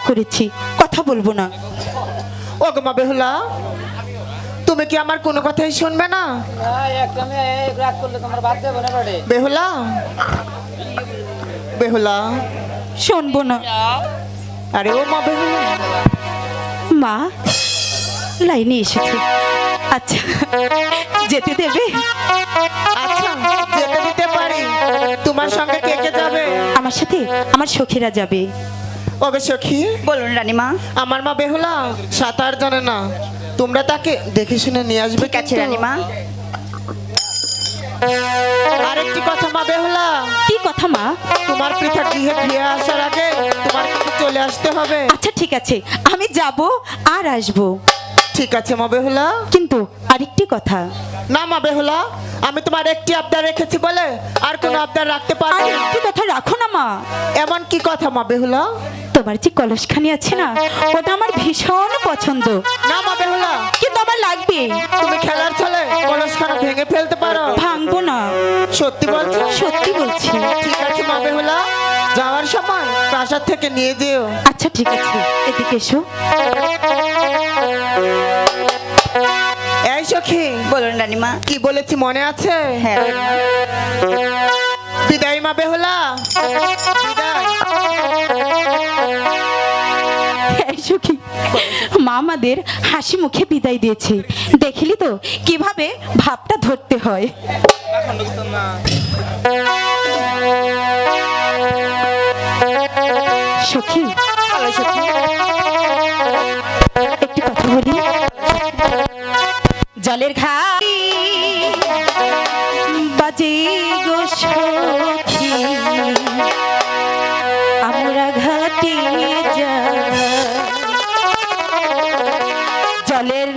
করেছি, কথা বলবো না। ও গো মা বেহুলা, তুমি কি আমার কোনো কথাই শুনবে না? বেহুলা, বেহুলা শুনবো না। আরে ও মা বেহুলা, মা লাইনে এসেছে। আচ্ছা যেতে দেবে? আচ্ছা যেতে দিতে পারি। তোমার সঙ্গে কে কে যাবে? আমার সাথে আমার সখীরা যাবে। ওকে সখী, বলুন রানীমা। আমার মা বেহুলা সাঁতার জানে না, তোমরা তাকে দেখে শুনে নিয়ে আসবে। ঠিক আছে রানীমা। আরেকটি কথা মা বেহুলা। কি কথা মা? তোমার পৃথক গৃহে ফিরে আসার আগে তোমার কিন্তু চলে আসতে হবে। আচ্ছা ঠিক আছে, আমি যাব আর আসবো। ঠিক আছে মা বেহুলা, কিন্তু আরেকটি কথা। না মা বেহুলা, আমি তোমার একটি আবদার রেখেছি বলে আর কোনো আবদার রাখতে পারবো না। আরেকটি কথা রাখো না মা। এমন কি কথা মা বেহুলা? তোমার যে কলসখানি আছে না, ওটা আমার ভীষণ পছন্দ। না মা বেহুলা, কিন্তু আমার লাগবে। তুমি খেলার ছলে কলসখানা ভেঙে ফেলতে পারো? ভাঙবো না। সত্যি বলছো? সত্যি বলছি। ঠিক আছে মা বেহুলা, যাওয়ার সময় প্রাসাদ থেকে নিয়ে যেও। আচ্ছা ঠিক আছে, এদিকে এসো। এই সখী, বলুন রানীমা। কি বলেছি মনে আছে? হ্যাঁ। বিদায় মা বেহুলা, বিদায়। এই সখী, মা আমাদের হাসি মুখে বিদায় দিয়েছে। দেখলি তো কিভাবে ভাবটা ধরতে হয়। সখী, একটি কথা বলি। জলের ঘাটি বাজে গো সখী, আমরা ঘাটে যাই। জলের